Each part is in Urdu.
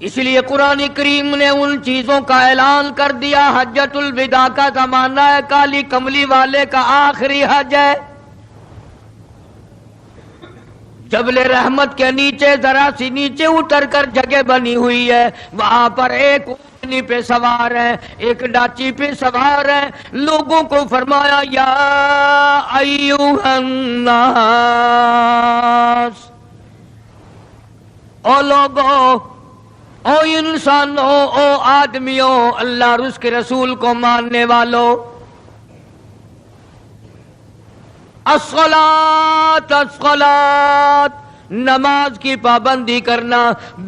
اس لیے قرآن کریم نے ان چیزوں کا اعلان کر دیا. حجۃ الوداع کا زمانہ ہے، کالی کملی والے کا آخری حج ہے. جبل رحمت کے نیچے ذرا سی نیچے اتر کر جگہ بنی ہوئی ہے، وہاں پر ایک اونٹنی پہ سوار ہے، ایک ڈاچی پہ سوار ہے. لوگوں کو فرمایا یا ایھا الناس، او لوگو، او انسانوں، او آدمیوں، اللہ اور اس کے رسول کو ماننے والوں، الصلاۃ الصلاۃ، نماز کی پابندی کرنا،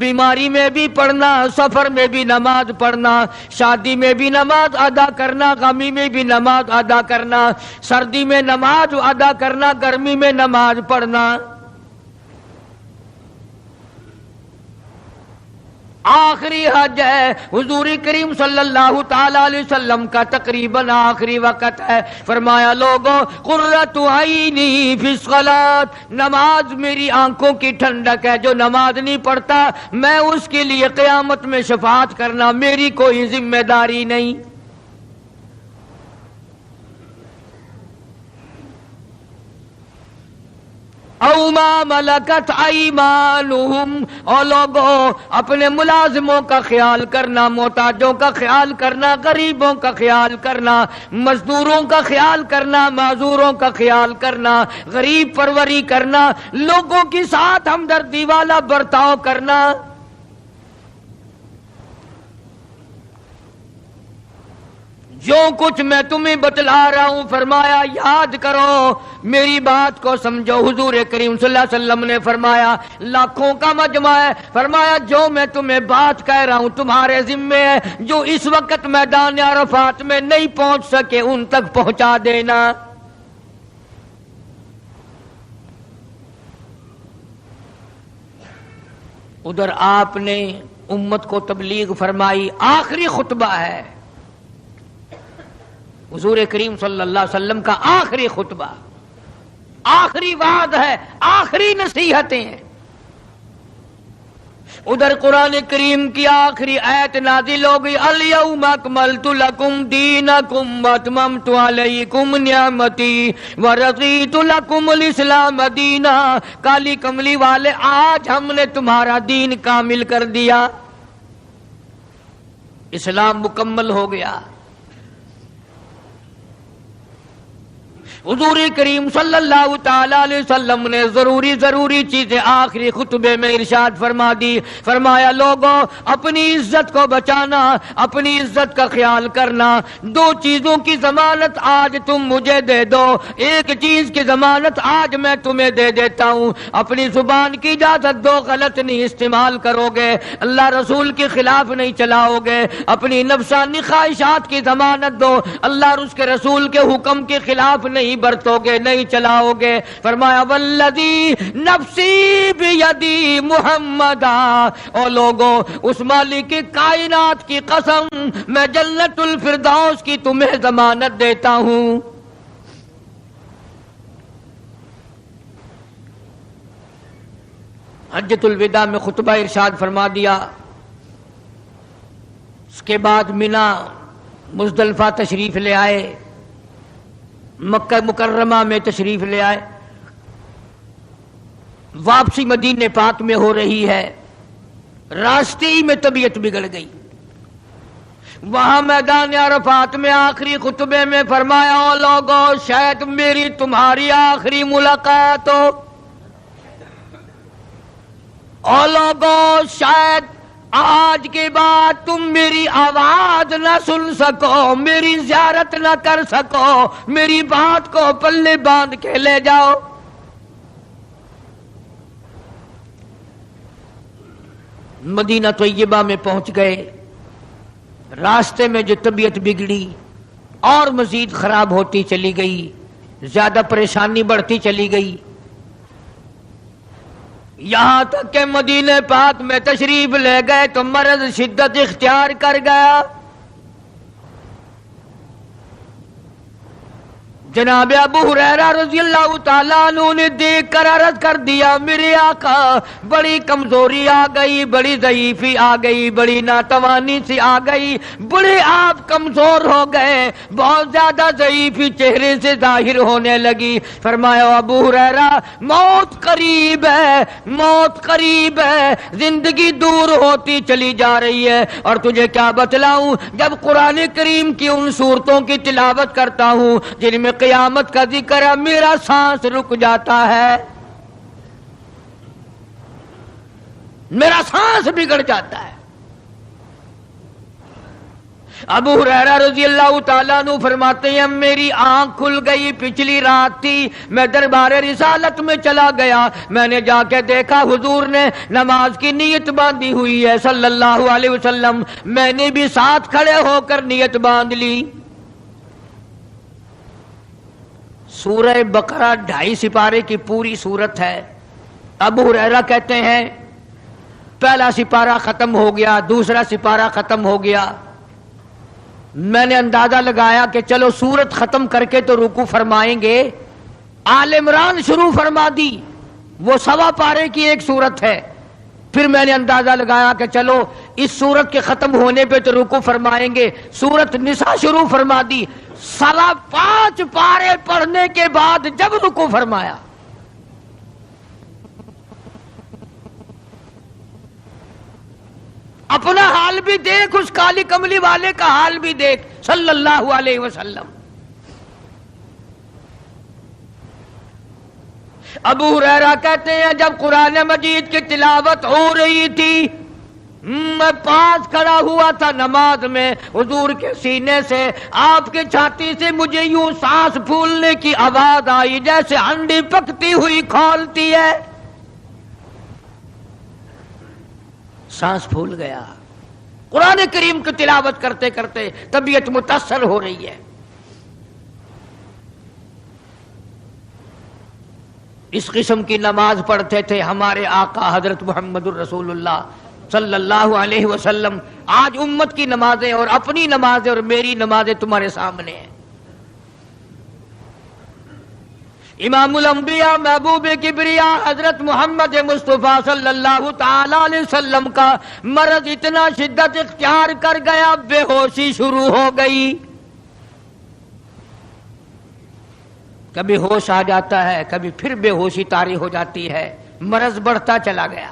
بیماری میں بھی پڑھنا، سفر میں بھی نماز پڑھنا، شادی میں بھی نماز ادا کرنا، غمی میں بھی نماز ادا کرنا، سردی میں نماز ادا کرنا، گرمی میں نماز پڑھنا. آخری حج ہے. حضور کریم صلی اللہ تعالی علیہ وسلم کا تقریباً آخری وقت ہے. فرمایا لوگوں، قرۃ عینی فی الصلاۃ، نماز میری آنکھوں کی ٹھنڈک ہے. جو نماز نہیں پڑھتا میں اس کے لیے قیامت میں شفاعت کرنا میری کوئی ذمہ داری نہیں. او ما ملکت ایمانہم، اور لوگوں اپنے ملازموں کا خیال کرنا، محتاجوں کا خیال کرنا، غریبوں کا خیال کرنا، مزدوروں کا خیال کرنا، معذوروں کا خیال کرنا، غریب پروری کرنا، لوگوں کے ساتھ ہمدردی والا برتاؤ کرنا. جو کچھ میں تمہیں بتلا رہا ہوں فرمایا یاد کرو، میری بات کو سمجھو. حضور کریم صلی اللہ علیہ وسلم نے فرمایا لاکھوں کا مجمع ہے، فرمایا جو میں تمہیں بات کہہ رہا ہوں تمہارے ذمے ہے. جو اس وقت میدان عرفات میں نہیں پہنچ سکے ان تک پہنچا دینا. ادھر آپ نے امت کو تبلیغ فرمائی. آخری خطبہ ہے حضور کریم صلی اللہ علیہ وسلم کا، آخری خطبہ، آخری وعد ہے، آخری نصیحتیں ہیں. ادھر قرآن کریم کی آخری آیت نازل ہو گئی، الیوم اکملت لکم دینکم واتممت علیکم نعمتی ورضیت لکم الاسلام دینا. کالی کملی والے، آج ہم نے تمہارا دین کامل کر دیا، اسلام مکمل ہو گیا. حضور کریم صلی اللہ تعالی علیہ وسلم نے ضروری چیزیں آخری خطبے میں ارشاد فرما دی. فرمایا لوگوں اپنی عزت کو بچانا، اپنی عزت کا خیال کرنا. دو چیزوں کی ضمانت آج تم مجھے دے دو، ایک چیز کی ضمانت آج میں تمہیں دے دیتا ہوں. اپنی زبان کی اجازت دو، غلط نہیں استعمال کرو گے، اللہ رسول کے خلاف نہیں چلاؤ گے. اپنی نفسانی خواہشات کی ضمانت دو، اللہ اور اس کے رسول کے حکم کے خلاف نہیں برتو گے، نہیں چلاؤ گے. فرمایا والذی نفسی بیدی محمدا، او لوگوں اس مالک کائنات کی قسم میں جنت الفردوس کی تمہیں ضمانت دیتا ہوں. حجۃ الوداع میں خطبہ ارشاد فرما دیا. اس کے بعد مینا مزدلفہ تشریف لے آئے، مکہ مکرمہ میں تشریف لے آئے. واپسی مدینہ پاک میں ہو رہی ہے، راستے ہی میں طبیعت بگڑ گئی. وہاں میدان عرفات میں آخری خطبے میں فرمایا او لوگوں شاید میری تمہاری آخری ملاقات ہو. او لوگوں شاید آج کے بعد تم میری آواز نہ سن سکو، میری زیارت نہ کر سکو، میری بات کو پلے باندھ کے لے جاؤ. مدینہ طیبہ میں پہنچ گئے. راستے میں جو طبیعت بگڑی اور مزید خراب ہوتی چلی گئی، زیادہ پریشانی بڑھتی چلی گئی، یہاں تک کہ مدینہ پاک میں تشریف لے گئے تو مرض شدت اختیار کر گیا. جناب ابو ہریرہ رضی اللہ تعالیٰ عنہ نے دیکھ کر عرض کر دیا میرے آقا بڑی کمزوری آ گئی، بڑی ضعیفی آ گئی، بڑی ناتوانی سی آ گئی، بڑے آپ کمزور ہو گئے، بہت زیادہ ضعیفی چہرے سے ظاہر ہونے لگی۔ فرمایا ابو ہریرہ موت قریب ہے، موت قریب ہے، زندگی دور ہوتی چلی جا رہی ہے، اور تجھے کیا بتلاؤں، جب قرآن کریم کی ان صورتوں کی تلاوت کرتا ہوں جن میں قیامت کا ذکر ہے، میرا سانس رک جاتا ہے، میرا سانس بگڑ جاتا ہے۔ ابو ہریرہ رضی اللہ تعالیٰ عنہ فرماتے ہیں میری آنکھ کھل گئی، پچھلی رات تھی، میں دربار رسالت میں چلا گیا، میں نے جا کے دیکھا حضور نے نماز کی نیت باندھی ہوئی ہے صلی اللہ علیہ وسلم، میں نے بھی ساتھ کھڑے ہو کر نیت باندھ لی۔ سورہ بقرہ 2.5 سپارے کی پوری سورت ہے۔ ابو ہریرہ کہتے ہیں پہلا سپارہ ختم ہو گیا، دوسرا سپارہ ختم ہو گیا، میں نے اندازہ لگایا کہ چلو سورت ختم کر کے تو رکوع فرمائیں گے، آل عمران شروع فرما دی، وہ 1.25 پارے کی ایک سورت ہے۔ پھر میں نے اندازہ لگایا کہ چلو اس سورت کے ختم ہونے پہ تو رکوع فرمائیں گے، سورت نساء شروع فرما دی، 5.25 پارے پڑھنے کے بعد جب رکوع فرمایا اپنا حال بھی دیکھ، اس کالی کملی والے کا حال بھی دیکھ صلی اللہ علیہ وسلم۔ ابو ہریرہ کہتے ہیں جب قرآن مجید کی تلاوت ہو رہی تھی میں پاس کھڑا ہوا تھا نماز میں، حضور کے سینے سے، آپ کے چھاتی سے مجھے یوں سانس پھولنے کی آواز آئی جیسے ہنڈی پکتی ہوئی کھولتی ہے، سانس پھول گیا۔ قرآن کریم کی تلاوت کرتے کرتے طبیعت متاثر ہو رہی ہے۔ اس قسم کی نماز پڑھتے تھے ہمارے آقا حضرت محمد الرسول اللہ صلی اللہ علیہ وسلم۔ آج امت کی نمازیں اور اپنی نمازیں اور میری نمازیں تمہارے سامنے ہیں۔ امام الانبیاء محبوب کبریا حضرت محمد مصطفیٰ صلی اللہ تعالی علیہ وسلم کا مرض اتنا شدت اختیار کر گیا، بے ہوشی شروع ہو گئی، کبھی ہوش آ جاتا ہے، کبھی پھر بے ہوشی طاری ہو جاتی ہے، مرض بڑھتا چلا گیا۔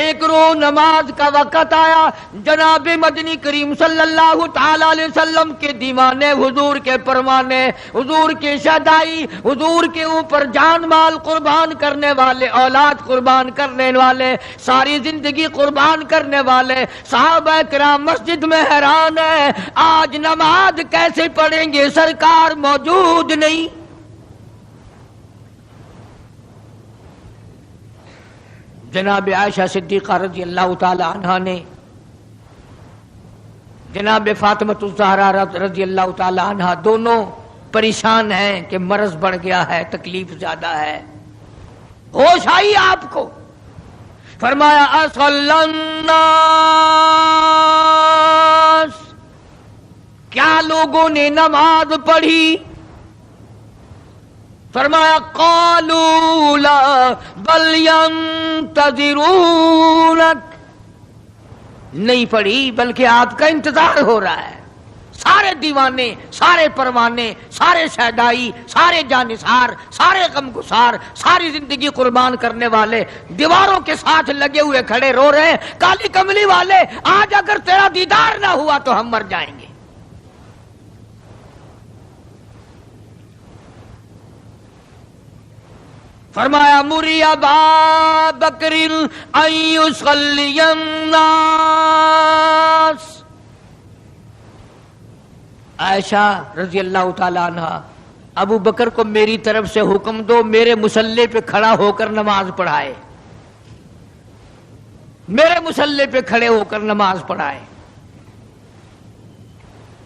ایک روز نماز کا وقت آیا، جناب مدنی کریم صلی اللہ تعالی علیہ وسلم کے دیوانے، حضور کے پروانے، حضور کی شہدائی، حضور کے اوپر جان مال قربان کرنے والے، اولاد قربان کرنے والے، ساری زندگی قربان کرنے والے صحابہ کرام مسجد میں حیران ہیں، آج نماز کیسے پڑھیں گے، سرکار موجود نہیں۔ جناب عائشہ صدیقہ رضی اللہ تعالی عنہا نے جناب فاطمۃ الزہرا رضی اللہ تعالی عنہا دونوں پریشان ہیں کہ مرض بڑھ گیا ہے، تکلیف زیادہ ہے۔ ہوش آئی آپ کو، فرمایا اصلی الناس، کیا لوگوں نے نماز پڑھی؟ فرمایا قالوا لا بل ينتظرونك، نہیں پڑھی بلکہ آپ کا انتظار ہو رہا ہے۔ سارے دیوانے، سارے پروانے، سارے شہدائی، سارے جانثار، سارے غمگسار، ساری زندگی قربان کرنے والے دیواروں کے ساتھ لگے ہوئے کھڑے رو رہے ہیں، کالی کملی والے آج اگر تیرا دیدار نہ ہوا تو ہم مر جائیں گے۔ فرمایا مری ابا بکر ان یصلی الناس، عائشہ رضی اللہ تعالی عنہا، ابو بکر کو میری طرف سے حکم دو میرے مصلی پہ کھڑا ہو کر نماز پڑھائے، میرے مصلی پہ کھڑے ہو کر نماز پڑھائے۔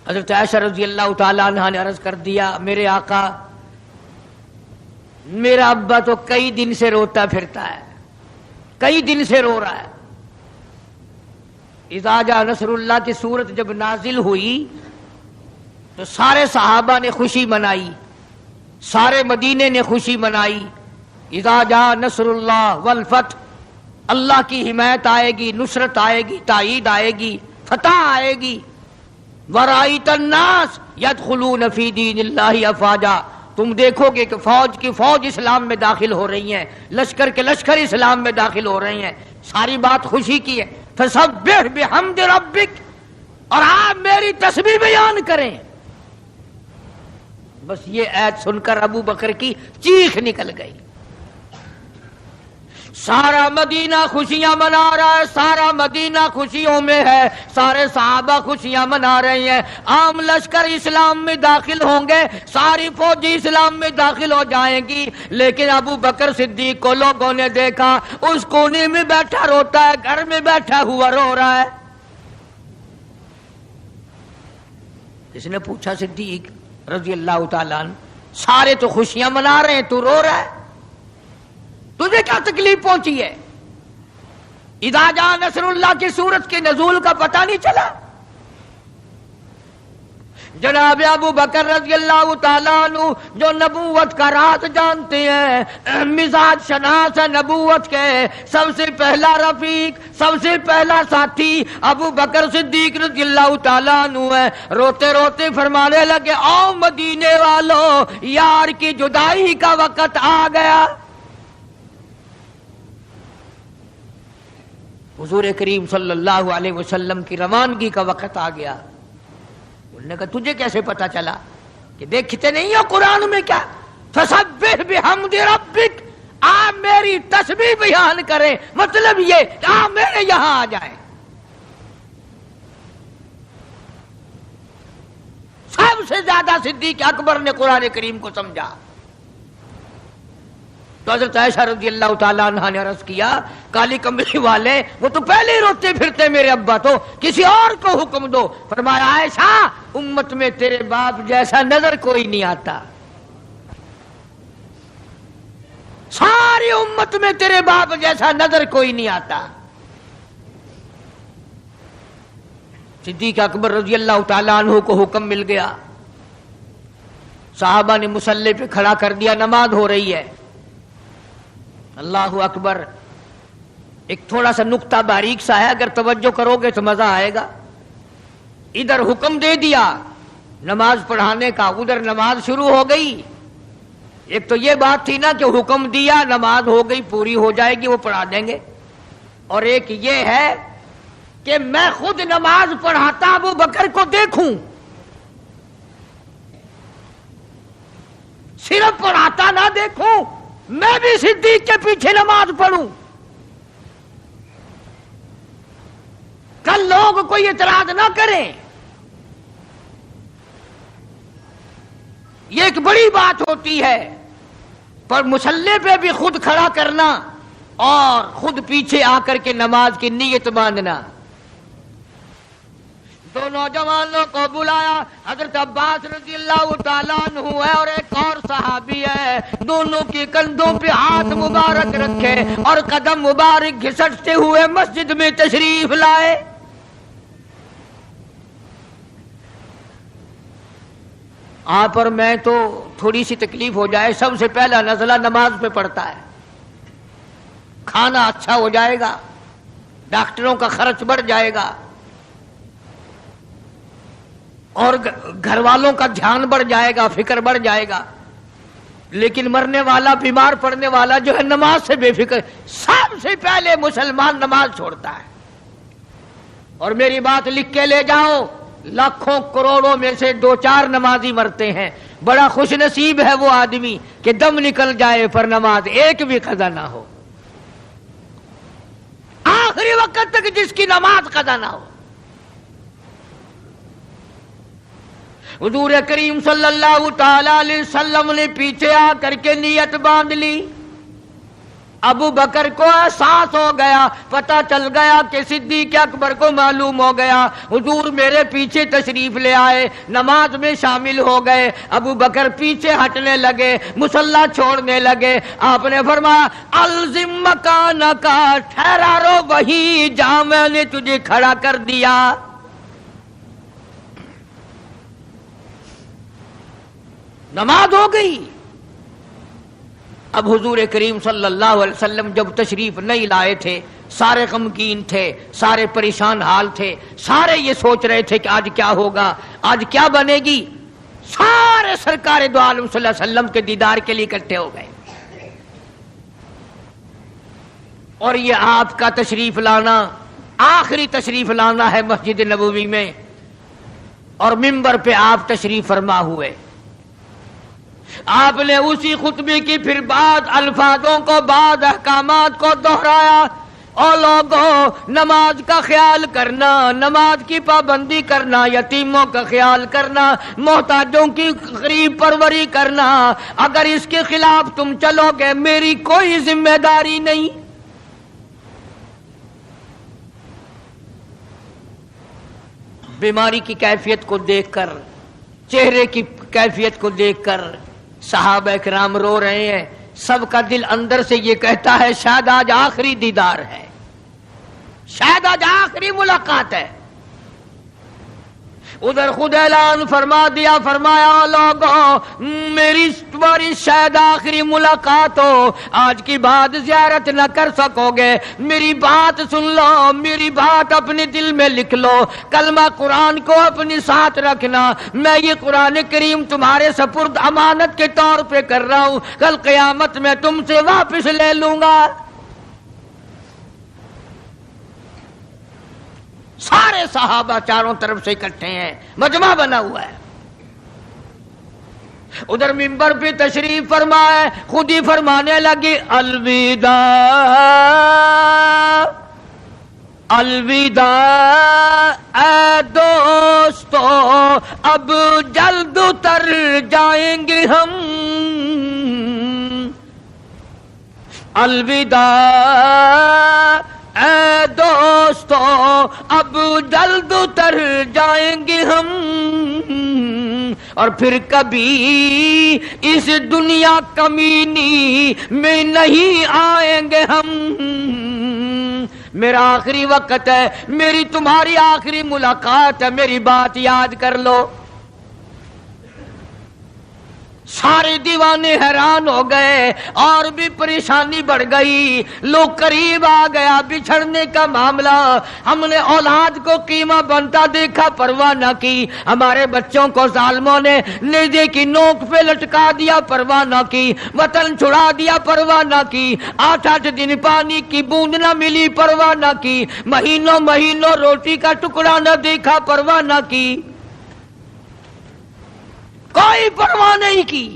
حضرت عائشہ رضی اللہ تعالی عنہا نے عرض کر دیا میرے آقا میرا ابا تو کئی دن سے روتا پھرتا ہے، کئی دن سے رو رہا ہے۔ اذا جاء نصر اللہ کی سورت جب نازل ہوئی تو سارے صحابہ نے خوشی منائی، سارے مدینے نے خوشی منائی۔ اذا جاء نصر اللہ والفتح، اللہ کی حمایت آئے گی، نصرت آئے گی، تائید آئے گی، فتح آئے گی۔ ورأیت الناس یدخلون فی دین اللہ افواجا، تم دیکھو گے کہ فوج کی فوج اسلام میں داخل ہو رہی ہیں، لشکر کے لشکر اسلام میں داخل ہو رہے ہیں۔ ساری بات خوشی کی ہے۔ فسبح بحمد ربک، اور آپ میری تسبیح بیان کریں۔ بس یہ آیت سن کر ابو بکر کی چیخ نکل گئی۔ سارا مدینہ خوشیاں منا رہا ہے، سارا مدینہ خوشیوں میں ہے، سارے صحابہ خوشیاں منا رہے ہیں۔ عام لشکر اسلام میں داخل ہوں گے، ساری فوجی اسلام میں داخل ہو جائیں گی، لیکن ابو بکر صدیق کو لوگوں نے دیکھا اس کونے میں بیٹھا روتا ہے، گھر میں بیٹھا ہوا رو رہا ہے۔ اس نے پوچھا صدیق رضی اللہ تعالیٰ عنہ، سارے تو خوشیاں منا رہے ہیں، تو رو رہا ہے، تجھے کیا تکلیف پہنچی ہے؟ اذا جاء نصر اللہ کی سورت کے نزول کا پتہ نہیں چلا؟ جناب ابو بکر رضی اللہ تعالیٰ عنہ جو نبوت کا راز جانتے ہیں، مزاج شناس نبوت کے، سب سے پہلا رفیق، سب سے پہلا ساتھی ابو بکر صدیق رضی اللہ تعالیٰ عنہ ہے۔ روتے روتے فرمانے لگے، او مدینے والوں، یار کی جدائی کا وقت آ گیا۔ حضور کریم صلی اللہ علیہ وسلم کی روانگی کا وقت آ گیا۔ انہوں نے کہا تجھے کیسے پتا چلا؟ کہ دیکھتے نہیں ہو قرآن میں کیا؟ فسبح بحمد ربک، آپ میری تسبیح بیان کریں، مطلب یہ کہ آپ میرے یہاں آ جائیں۔ سب سے زیادہ صدیق اکبر نے قرآن کریم کو سمجھا۔ تو حضرت عائشہ رضی اللہ تعالیٰ عنہ نے عرض کیا، کالی کمبلی والے وہ تو پہلے ہی روتے پھرتے میرے ابا، تو کسی اور کو حکم دو۔ فرمایا عائشہ، امت میں تیرے باپ جیسا نظر کوئی نہیں آتا، ساری امت میں تیرے باپ جیسا نظر کوئی نہیں آتا۔ صدیق اکبر رضی اللہ تعالیٰ عنہ کو حکم مل گیا، صحابہ نے مصلی پہ کھڑا کر دیا، نماز ہو رہی ہے۔ اللہ اکبر، ایک تھوڑا سا نقطہ باریک سا ہے، اگر توجہ کرو گے تو مزہ آئے گا۔ ادھر حکم دے دیا نماز پڑھانے کا، ادھر نماز شروع ہو گئی۔ ایک تو یہ بات تھی نا کہ حکم دیا، نماز ہو گئی، پوری ہو جائے گی، وہ پڑھا دیں گے، اور ایک یہ ہے کہ میں خود نماز پڑھاتا ابو بکر کو دیکھوں، صرف پڑھاتا نہ دیکھوں، میں بھی صدیق کے پیچھے نماز پڑھوں۔ کل لوگ کوئی اعتراض نہ کریں، یہ ایک بڑی بات ہوتی ہے، پر مصلی پہ بھی خود کھڑا کرنا اور خود پیچھے آ کر کے نماز کی نیت باندھنا۔ دو نوجوانوں کو بلایا، حضرت عباس رضی اللہ تعالیٰ عنہ ہے اور ایک اور صحابی ہے، دونوں کے کندھوں پہ ہاتھ مبارک رکھے اور قدم مبارک گھسٹتے ہوئے مسجد میں تشریف لائے۔ آپ اور میں تو تھوڑی سی تکلیف ہو جائے، سب سے پہلا نزلہ نماز پہ پڑتا ہے، کھانا اچھا ہو جائے گا، ڈاکٹروں کا خرچ بڑھ جائے گا، اور گھر والوں کا دھیان بڑھ جائے گا، فکر بڑھ جائے گا، لیکن مرنے والا، بیمار پڑنے والا جو ہے نماز سے بے فکر، سب سے پہلے مسلمان نماز چھوڑتا ہے۔ اور میری بات لکھ کے لے جاؤ، لاکھوں کروڑوں میں سے 2-4 نمازی مرتے ہیں، بڑا خوش نصیب ہے وہ آدمی کہ دم نکل جائے پر نماز ایک بھی قضا نہ ہو، آخری وقت تک جس کی نماز قضا نہ ہو۔ حضور کریم صلی اللہ تعالی علیہ وسلم نے پیچھے آ کر کے نیت باندھ لی۔ ابو بکر کو احساس ہو گیا، پتہ چل گیا کہ صدیق اکبر کو معلوم ہو گیا، حضور میرے پیچھے تشریف لے آئے، نماز میں شامل ہو گئے۔ ابو بکر پیچھے ہٹنے لگے، مصلی چھوڑنے لگے۔ آپ نے فرمایا الزم مکانک، ٹھہرا رو وہی جہاں میں نے تجھے کھڑا کر دیا۔ نماز ہو گئی۔ اب حضور کریم صلی اللہ علیہ وسلم جب تشریف نہیں لائے تھے، سارے غمگین تھے، سارے پریشان حال تھے، سارے یہ سوچ رہے تھے کہ آج کیا ہوگا، آج کیا بنے گی۔ سارے سرکار دو عالم صلی اللہ علیہ وسلم کے دیدار کے لیے اکٹھے ہو گئے، اور یہ آپ کا تشریف لانا، آخری تشریف لانا ہے مسجد نبوی میں، اور منبر پہ آپ تشریف فرما ہوئے۔ آپ نے اسی خطبے کی پھر بعد الفاظوں کو، بعد احکامات کو دہرایا، اور لوگوں نماز کا خیال کرنا، نماز کی پابندی کرنا، یتیموں کا خیال کرنا، محتاجوں کی غریب پروری کرنا، اگر اس کے خلاف تم چلو گے میری کوئی ذمہ داری نہیں۔ بیماری کی کیفیت کو دیکھ کر، چہرے کی کیفیت کو دیکھ کر صحابہ کرام رو رہے ہیں، سب کا دل اندر سے یہ کہتا ہے شاید آج آخری دیدار ہے، شاید آج آخری ملاقات ہے۔ ادھر خود اعلان فرما دیا، فرمایا لوگوں میری تمہاری شاید آخری ملاقات ہو، آج کی بات زیارت نہ کر سکو گے، میری بات سن لو، میری بات اپنے دل میں لکھ لو، کلمہ قرآن کو اپنے ساتھ رکھنا، میں یہ قرآن کریم تمہارے سپرد امانت کے طور پہ کر رہا ہوں، کل قیامت میں تم سے واپس لے لوں گا۔ سارے صحابہ چاروں طرف سے اکٹھے ہیں، مجمع بنا ہوا ہے۔ ادھر منبر پہ تشریف فرمائے، خود ہی فرمانے لگی الوداع الوداع اے دوستو، اب جلد اتر جائیں گے ہم، الوداع اے دوستو اب جلد اتر جائیں گے ہم، اور پھر کبھی اس دنیا کمینی میں نہیں آئیں گے ہم، میرا آخری وقت ہے، میری تمہاری آخری ملاقات ہے، میری بات یاد کر لو۔ سارے دیوانے حیران ہو گئے، اور بھی پریشانی بڑھ گئی، لوگ قریب آ گیا بچھڑنے کا معاملہ، ہم نے اولاد کو قیمہ بنتا دیکھا پرواہ نہ کی، ہمارے بچوں کو ظالموں نے نیزے کی نوک پہ لٹکا دیا پرواہ نہ کی، وطن چھڑا دیا پرواہ نہ کی، 8 دن پانی کی بوند نہ ملی پرواہ نہ کی، مہینوں مہینوں روٹی کا ٹکڑا نہ دیکھا پرواہ نہ کی، کوئی پرواہ نہیں کی۔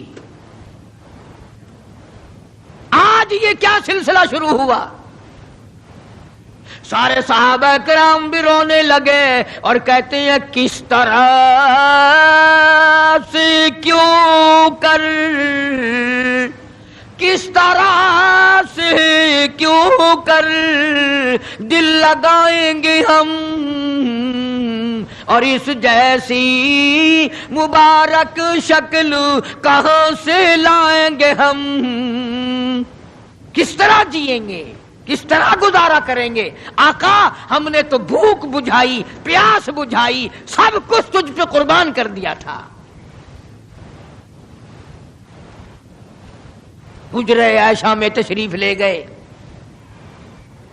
آج یہ کیا سلسلہ شروع ہوا؟ سارے صحابہ کرام بھی رونے لگے اور کہتے ہیں کس طرح سے کیوں کر، کس طرح سے کیوں کر دل لگائیں گے ہم، اور اس جیسی مبارک شکل کہاں سے لائیں گے ہم، کس طرح جئیں گے، کس طرح گزارا کریں گے؟ آقا ہم نے تو بھوک بجھائی، پیاس بجھائی، سب کچھ تجھ پہ قربان کر دیا تھا۔ حجرہ عائشہ میں تشریف لے گئے،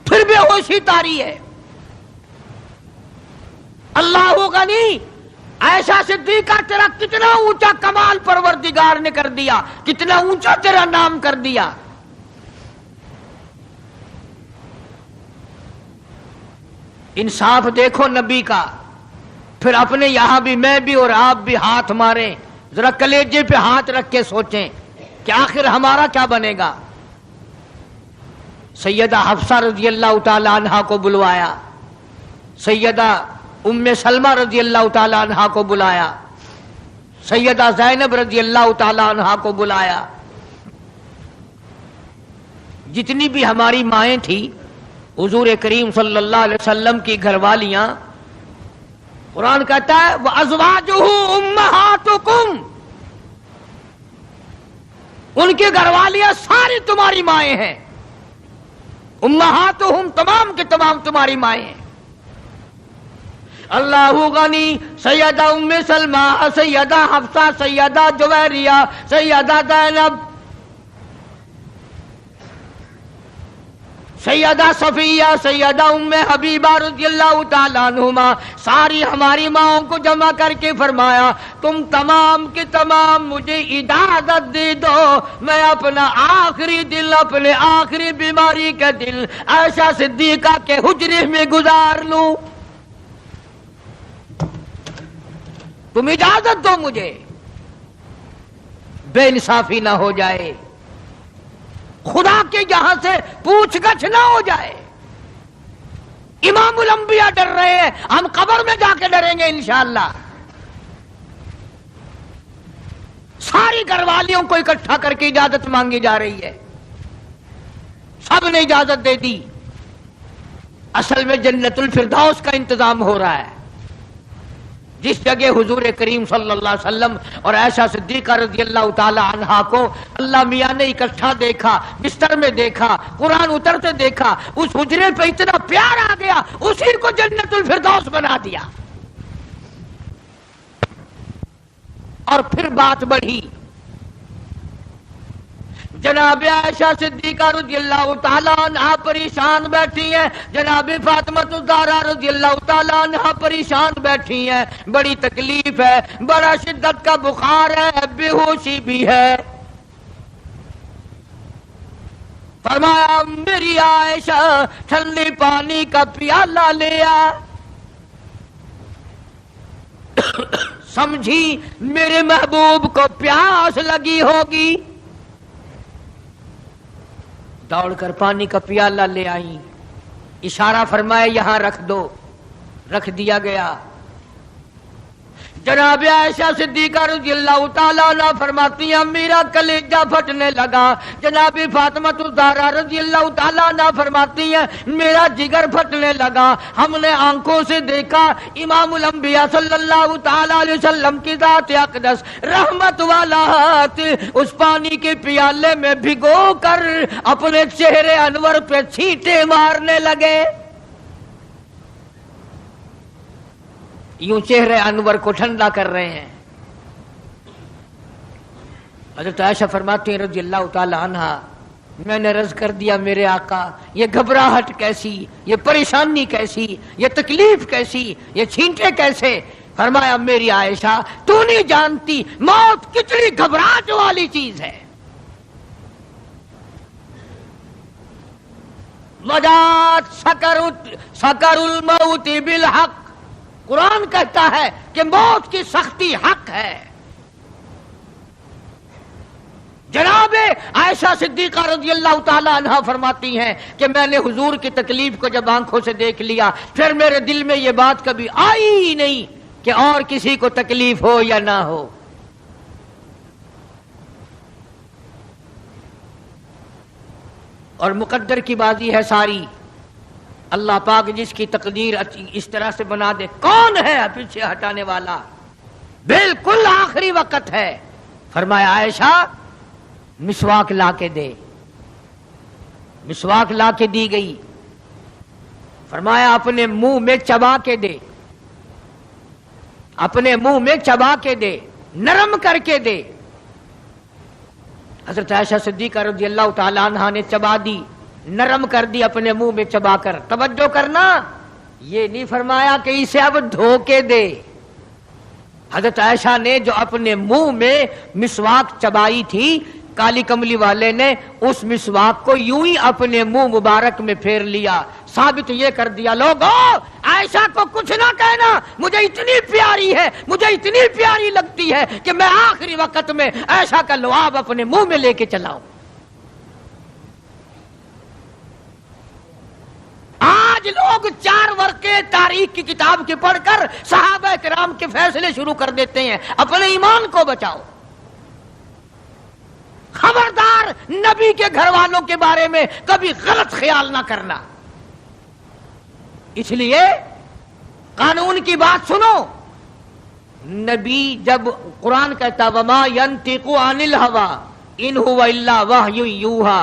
پھر بے ہوشی طاری ہے۔ اللہ غنی، عائشہ صدیقہ تیرا کتنا اونچا کمال پروردگار نے کر دیا، کتنا اونچا تیرا نام کر دیا۔ انصاف دیکھو نبی کا، پھر اپنے یہاں بھی میں بھی اور آپ بھی ہاتھ ماریں، ذرا کلیجے پہ ہاتھ رکھ کے سوچیں کہ آخر ہمارا کیا بنے گا۔ سیدہ حفصہ رضی اللہ تعالی عنہا کو بلوایا، سیدہ ام سلمہ رضی اللہ تعالی عنہا کو بلایا، سیدہ زینب رضی اللہ تعالی عنہا کو بلایا، جتنی بھی ہماری مائیں تھیں، حضور کریم صلی اللہ علیہ وسلم کی گھر والیاں، قرآن کہتا ہے وَأَزْوَاجُهُ أُمَّهَاتُكُمْ، ان کی گھر والیاں ساری تمہاری مائیں ہیں، امہاتہم تمام کے تمام تمہاری مائیں ہیں۔ اللہ غنی، سیدہ ام سلمہ، سیدہ حفصہ، سیدہ جویریہ، سیدہ زینب، سیدہ صفیہ، سیدہ ام حبیبہ رضی اللہ تعالیٰ عنہما، ساری ہماری ماؤں کو جمع کر کے فرمایا تم تمام کے تمام مجھے اجازت دے دو، میں اپنا آخری دل، اپنے آخری بیماری کا دل عائشہ صدیقہ کے حجرے میں گزار لوں، تم اجازت دو مجھے، بے انصافی نہ ہو جائے، خدا کے یہاں سے پوچھ گچھ نہ ہو جائے۔ امام الانبیاء ڈر رہے ہیں، ہم قبر میں جا کے ڈریں گے انشاءاللہ۔ ساری گھر والیوں کو اکٹھا کر کے اجازت مانگی جا رہی ہے، سب نے اجازت دے دی۔ اصل میں جنت الفردوس کا انتظام ہو رہا ہے، جس جگہ حضور کریم صلی اللہ علیہ وسلم اور عائشہ صدیقہ رضی اللہ تعالی عنہا کو اللہ میاں نے اکٹھا دیکھا، بستر میں دیکھا، قرآن اترتے دیکھا، اس حجرے پہ اتنا پیار آ گیا، اسی کو جنت الفردوس بنا دیا۔ اور پھر بات بڑھی، جناب عائشہ صدیقہ رضی اللہ تعالیٰ عنہ پریشان بیٹھی ہیں، جناب فاطمہ الزہرا رضی اللہ تعالیٰ عنہ پریشان بیٹھی ہیں، بڑی تکلیف ہے، بڑا شدت کا بخار ہے، بے ہوشی بھی ہے۔ فرمایا میری عائشہ ٹھنڈے پانی کا پیالہ لے آ، سمجھی میرے محبوب کو پیاس لگی ہوگی، دوڑ کر پانی کا پیالہ لے آئی، اشارہ فرمایا یہاں رکھ دو، رکھ دیا گیا۔ جناب عائشہ صدیقہ رضی اللہ تعالیٰ عنہ فرماتی ہیں میرا کلیجہ پھٹنے لگا، جناب فاطمہ الزہرا رضی اللہ تعالیٰ عنہ فرماتی ہیں میرا جگر پھٹنے لگا، ہم نے آنکھوں سے دیکھا امام الانبیاء صلی اللہ تعالیٰ علیہ وسلم کی ذات اقدس رحمت والا ہاتھ اس پانی کے پیالے میں بھگو کر اپنے چہرے انور پہ چھینٹے مارنے لگے، یوں چہرے انور کو ٹھنڈا کر رہے ہیں۔ حضرت عائشہ فرماتی ہیں رضی اللہ تعالی عنہا میں نے عرض کر دیا میرے آقا یہ گھبراہٹ کیسی، یہ پریشانی کیسی، یہ تکلیف کیسی، یہ چھینٹے کیسے؟ فرمایا میری عائشہ تو نہیں جانتی موت کتنی گھبراہٹ والی چیز ہے، وجات سکر الموت بالحق، قرآن کہتا ہے کہ موت کی سختی حق ہے۔ جناب عائشہ صدیقہ رضی اللہ تعالی عنہا فرماتی ہیں کہ میں نے حضور کی تکلیف کو جب آنکھوں سے دیکھ لیا پھر میرے دل میں یہ بات کبھی آئی ہی نہیں کہ اور کسی کو تکلیف ہو یا نہ ہو۔ اور مقدر کی بازی ہے ساری، اللہ پاک جس کی تقدیر اس طرح سے بنا دے، کون ہے پیچھے ہٹانے والا؟ بالکل آخری وقت ہے۔ فرمایا عائشہ مسواک لا کے دے، مسواک لا کے دی گئی۔ فرمایا اپنے منہ میں چبا کے دے، اپنے منہ میں چبا کے دے، نرم کر کے دے۔ حضرت عائشہ صدیقہ رضی اللہ تعالی عنہا نے چبا دی، نرم کر دی اپنے منہ میں چبا کر۔ توجہ کرنا، یہ نہیں فرمایا کہ اسے اب دھو کے دے۔ حضرت عائشہ نے جو اپنے منہ میں مسواک چبائی تھی، کالی کملی والے نے اس مسواک کو یوں ہی اپنے منہ مبارک میں پھیر لیا، ثابت یہ کر دیا لوگوں عائشہ کو کچھ نہ کہنا، مجھے اتنی پیاری ہے، مجھے اتنی پیاری لگتی ہے کہ میں آخری وقت میں عائشہ کا لعاب اپنے منہ میں لے کے چلاؤں۔ آج لوگ 4 ورقے تاریخ کی کتاب کے پڑھ کر صحابہ کرام کے فیصلے شروع کر دیتے ہیں، اپنے ایمان کو بچاؤ۔ خبردار نبی کے گھر والوں کے بارے میں کبھی غلط خیال نہ کرنا۔ اس لیے قانون کی بات سنو، نبی جب قرآن کہتا وما ينطق عن الهوى ان هو الا وحی یوحی،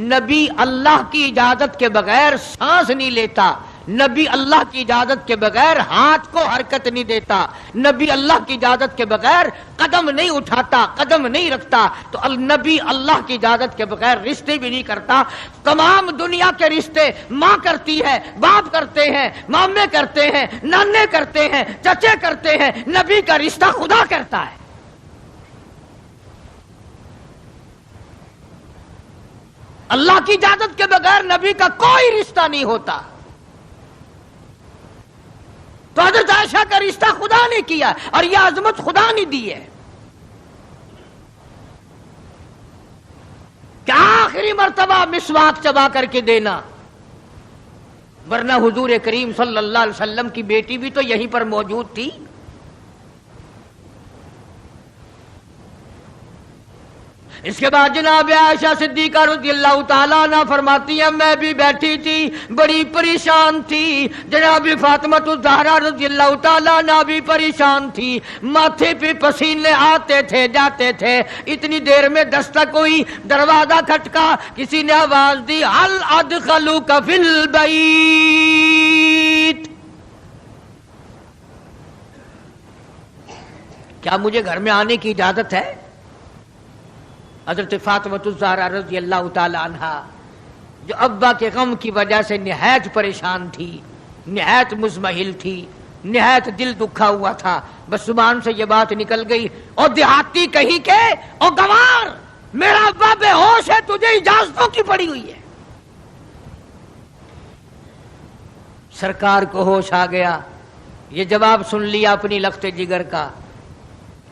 نبی اللہ کی اجازت کے بغیر سانس نہیں لیتا، نبی اللہ کی اجازت کے بغیر ہاتھ کو حرکت نہیں دیتا، نبی اللہ کی اجازت کے بغیر قدم نہیں اٹھاتا، قدم نہیں رکھتا، تو نبی اللہ کی اجازت کے بغیر رشتے بھی نہیں کرتا۔ تمام دنیا کے رشتے ماں کرتی ہے، باپ کرتے ہیں، مامے کرتے ہیں، نانے کرتے ہیں، چچے کرتے ہیں، نبی کا رشتہ خدا کرتا ہے۔ اللہ کی اجازت کے بغیر نبی کا کوئی رشتہ نہیں ہوتا۔ تو حضرت عائشہ کا رشتہ خدا نے کیا اور یہ عظمت خدا نے دی ہے کہ آخری مرتبہ مسواک چبا کر کے دینا، ورنہ حضور کریم صلی اللہ علیہ وسلم کی بیٹی بھی تو یہیں پر موجود تھی۔ اس کے بعد جناب عائشہ صدیقہ رضی اللہ تعالیٰ عنہ فرماتی ہیں میں بھی بیٹھی تھی، بڑی پریشان تھی، جناب فاطمہ الزہرا رضی اللہ تعالیٰ عنہ بھی پریشان تھی، ماتھے پہ پسینے آتے تھے جاتے تھے۔ اتنی دیر میں دستک ہوئی، دروازہ کھٹکا، کسی نے آواز دی ہل ادخلوک فی البیت، کیا مجھے گھر میں آنے کی اجازت ہے؟ حضرت فاطمہ الزہرا رضی اللہ تعالی عنہا جو ابا کے غم کی وجہ سے نہایت پریشان تھی، نہایت مزمحل تھی، نہایت دل دکھا ہوا تھا، بس زبان سے یہ بات نکل گئی، اور دیہاتی کہیں کہ او گوار میرا ابا بے ہوش ہے، تجھے اجازتوں کی پڑی ہوئی ہے۔ سرکار کو ہوش آ گیا، یہ جواب سن لیا اپنی لخت جگر کا،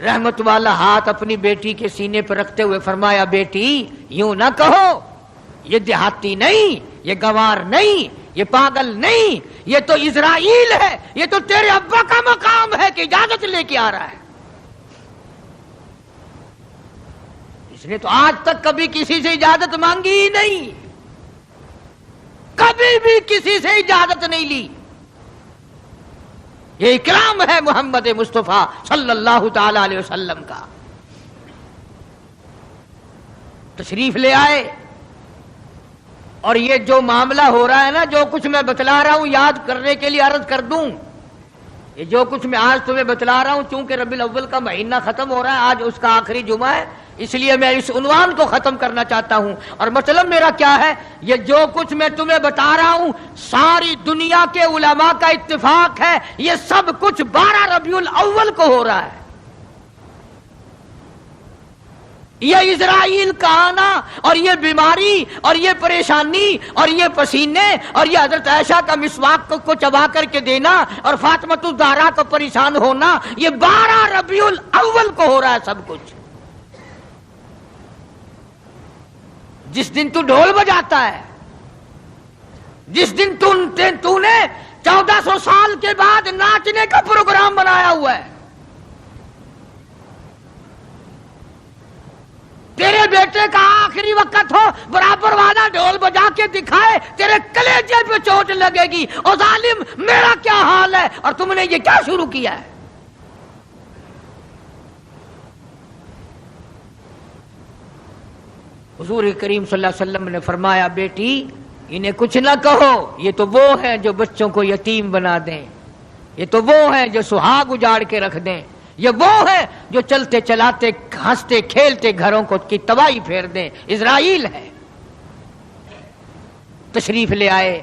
رحمت والا ہاتھ اپنی بیٹی کے سینے پر رکھتے ہوئے فرمایا بیٹی یوں نہ کہو، یہ دیہاتی نہیں، یہ گوار نہیں، یہ پاگل نہیں، یہ تو اسرائیل ہے، یہ تو تیرے ابا کا مقام ہے کہ اجازت لے کے آ رہا ہے۔ اس نے تو آج تک کبھی کسی سے اجازت مانگی ہی نہیں، کبھی بھی کسی سے اجازت نہیں لی۔ یہ اکرام ہے محمد مصطفیٰ صلی اللہ تعالی علیہ وسلم کا۔ تشریف لے آئے، اور یہ جو معاملہ ہو رہا ہے نا، جو کچھ میں بتلا رہا ہوں یاد کرنے کے لیے عرض کر دوں، یہ جو کچھ میں آج تمہیں بتلا رہا ہوں، چونکہ ربیع الاول کا مہینہ ختم ہو رہا ہے، آج اس کا آخری جمعہ ہے، اس لیے میں اس عنوان کو ختم کرنا چاہتا ہوں۔ اور مطلب میرا کیا ہے، یہ جو کچھ میں تمہیں بتا رہا ہوں ساری دنیا کے علماء کا اتفاق ہے، یہ سب کچھ 12 ربیع الاول کو ہو رہا ہے۔ یہ اسرائیل کا آنا اور یہ بیماری اور یہ پریشانی اور یہ پسینے اور یہ حضرت عائشہ کا مسواک کو چبا کر کے دینا اور فاطمہ الزہرا کو پریشان ہونا، یہ 12 ربیع الاول کو ہو رہا ہے سب کچھ۔ جس دن تو ڈھول بجاتا ہے، جس دن تو نے 1400 سال کے بعد ناچنے کا پروگرام بنایا ہوا ہے، تیرے بیٹے کا آخری وقت ہو، برابر والا ڈھول بجا کے دکھائے، تیرے کلیجے پہ چوٹ لگے گی، او ظالم میرا کیا حال ہے، اور تم نے یہ کیا شروع کیا ہے؟ حضور کریم صلی اللہ علیہ وسلم نے فرمایا بیٹی انہیں کچھ نہ کہو، یہ تو وہ ہیں جو بچوں کو یتیم بنا دیں، یہ تو وہ ہیں جو سہاگ اجاڑ کے رکھ دیں، یہ وہ ہیں جو چلتے چلاتے ہنستے کھیلتے گھروں کو کی تباہی پھیر دیں، اسرائیل ہے۔ تشریف لے آئے،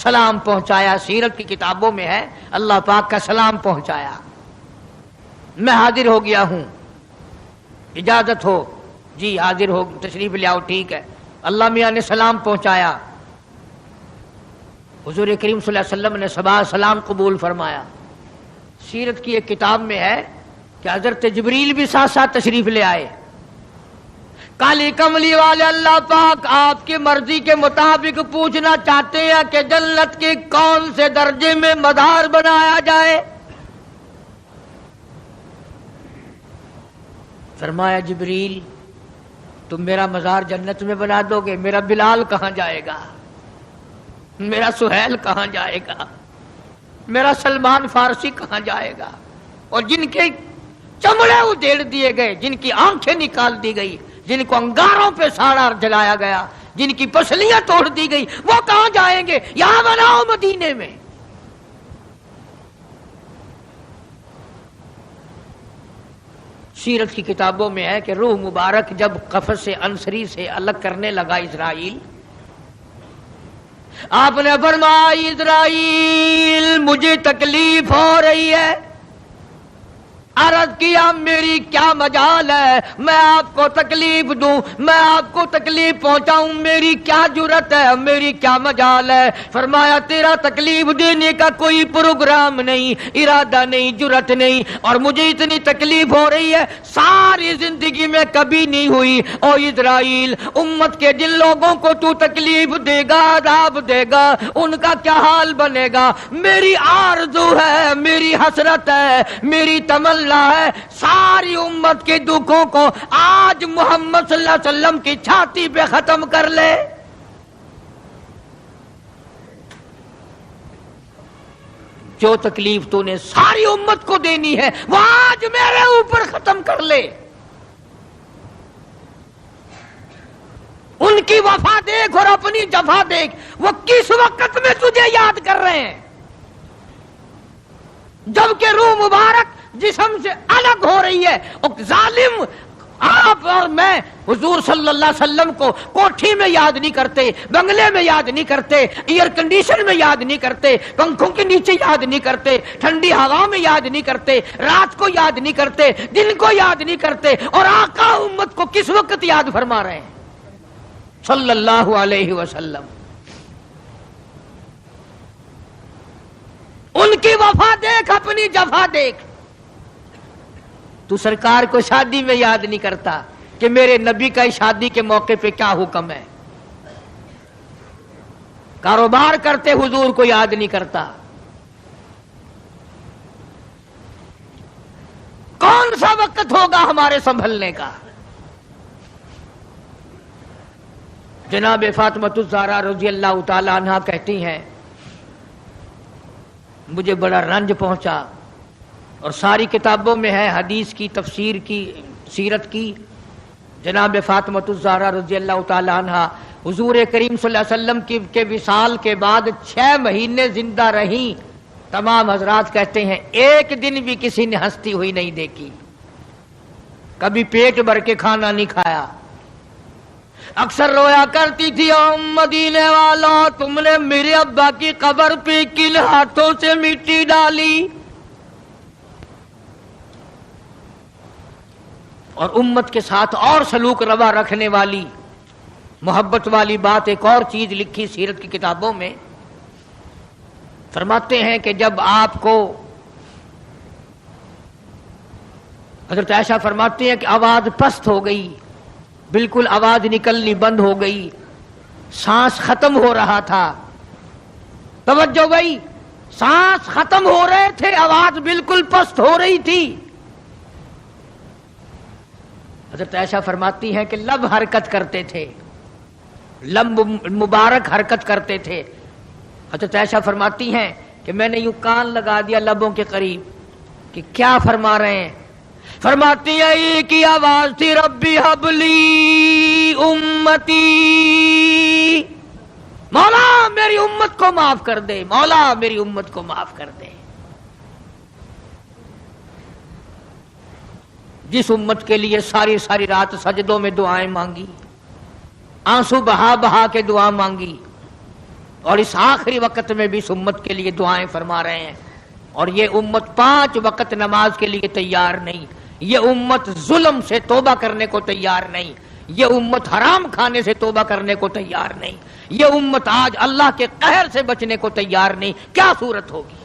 سلام پہنچایا، سیرت کی کتابوں میں ہے اللہ پاک کا سلام پہنچایا، میں حاضر ہو گیا ہوں، اجازت ہو؟ جی حاضر ہو، تشریف لے آؤ، ٹھیک ہے۔ اللہ میاں نے سلام پہنچایا، حضور کریم صلی اللہ علیہ وسلم نے صبح سلام قبول فرمایا۔ سیرت کی ایک کتاب میں ہے کہ حضرت جبریل بھی ساتھ ساتھ تشریف لے آئے۔ کالی کملی والے اللہ پاک آپ کی مرضی کے مطابق پوچھنا چاہتے ہیں کہ جنت کے کون سے درجے میں مزار بنایا جائے؟ فرمایا جبریل تم میرا مزار جنت میں بنا دو گے، میرا بلال کہاں جائے گا، میرا سہیل کہاں جائے گا، میرا سلمان فارسی کہاں جائے گا؟ اور جن کے چمڑے ادھیڑ دیے گئے، جن کی آنکھیں نکال دی گئی، جن کو انگاروں پہ ساڑا جلایا گیا، جن کی پسلیاں توڑ دی گئی، وہ کہاں جائیں گے؟ یہاں بناؤ مدینے میں۔ سیرت کی کتابوں میں ہے کہ روح مبارک جب قفس عنصری سے الگ کرنے لگا اسرائیل، آپ نے فرمایا اسرائیل مجھے تکلیف ہو رہی ہے۔ عرض کیا میری کیا مجال ہے میں آپ کو تکلیف دوں، میں آپ کو تکلیف پہنچاؤں، میری کیا جرت ہے، میری کیا مجال ہے؟ فرمایا تیرا تکلیف دینے کا کوئی پروگرام نہیں، ارادہ نہیں، جرت نہیں، اور مجھے اتنی تکلیف ہو رہی ہے ساری زندگی میں کبھی نہیں ہوئی۔ او اسرائیل، امت کے جن لوگوں کو تو تکلیف دے گا، عذاب دے گا، ان کا کیا حال بنے گا؟ میری آرزو ہے، میری حسرت ہے، میری تمنا ہے ساری امت کے دکھوں کو آج محمد صلی اللہ علیہ وسلم کی چھاتی پہ ختم کر لے۔ جو تکلیف تو نے ساری امت کو دینی ہے وہ آج میرے اوپر ختم کر لے۔ ان کی وفا دیکھ اور اپنی جفا دیکھ، وہ کس وقت میں تجھے یاد کر رہے ہیں جبکہ روح مبارک جسم سے الگ ہو رہی ہے۔ ظالم، آپ اور میں حضور صلی اللہ علیہ وسلم کو کوٹھی میں یاد نہیں کرتے، بنگلے میں یاد نہیں کرتے، ایئر کنڈیشن میں یاد نہیں کرتے، پنکھوں کے نیچے یاد نہیں کرتے، ٹھنڈی ہوا میں یاد نہیں کرتے، رات کو یاد نہیں کرتے، دن کو یاد نہیں کرتے، اور آقا امت کو کس وقت یاد فرما رہے ہیں صلی اللہ علیہ وسلم۔ ان کی وفا دیکھ، اپنی جفا دیکھ۔ تو سرکار کو شادی میں یاد نہیں کرتا کہ میرے نبی کا شادی کے موقع پہ کیا حکم ہے۔ کاروبار کرتے حضور کو یاد نہیں کرتا۔ کون سا وقت ہوگا ہمارے سنبھلنے کا؟ جناب فاطمہ الزہرا رضی اللہ تعالی عنہا کہتی ہیں مجھے بڑا رنج پہنچا، اور ساری کتابوں میں ہے حدیث کی، تفسیر کی، سیرت کی۔ جناب فاطمہ الزہرا رضی اللہ تعالی عنہا حضور کریم صلی اللہ علیہ وسلم کے وصال کے بعد 6 مہینے زندہ رہیں۔ تمام حضرات کہتے ہیں ایک دن بھی کسی نے ہنستی ہوئی نہیں دیکھی، کبھی پیٹ بھر کے کھانا نہیں کھایا، اکثر رویا کرتی تھی مدینے والا تم نے میرے ابا کی قبر پہ کن ہاتھوں سے مٹی ڈالی۔ اور امت کے ساتھ اور سلوک روا رکھنے والی، محبت والی بات ایک اور چیز لکھی سیرت کی کتابوں میں، فرماتے ہیں کہ جب آپ کو حضرت عائشہ فرماتی ہیں کہ آواز پست ہو گئی، بالکل آواز نکلنی بند ہو گئی، سانس ختم ہو رہا تھا۔ توجہ بھائی، سانس ختم ہو رہے تھے، آواز بالکل پست ہو رہی تھی۔ حضرت عائشہ فرماتی ہیں کہ لب حرکت کرتے تھے، لب مبارک حرکت کرتے تھے۔ حضرت عائشہ فرماتی ہیں کہ میں نے یوں کان لگا دیا لبوں کے قریب کہ کیا فرما رہے ہیں۔ فرماتی ہیں ایک ہی آواز تھی، ربی حبلی امتی، مولا میری امت کو معاف کر دے، مولا میری امت کو معاف کر دے۔ جس امت کے لیے ساری ساری رات سجدوں میں دعائیں مانگی، آنسو بہا بہا کے دعا مانگی، اور اس آخری وقت میں بھی اس امت کے لیے دعائیں فرما رہے ہیں۔ اور یہ امت 5 وقت نماز کے لیے تیار نہیں، یہ امت ظلم سے توبہ کرنے کو تیار نہیں، یہ امت حرام کھانے سے توبہ کرنے کو تیار نہیں، یہ امت آج اللہ کے قہر سے بچنے کو تیار نہیں۔ کیا صورت ہوگی؟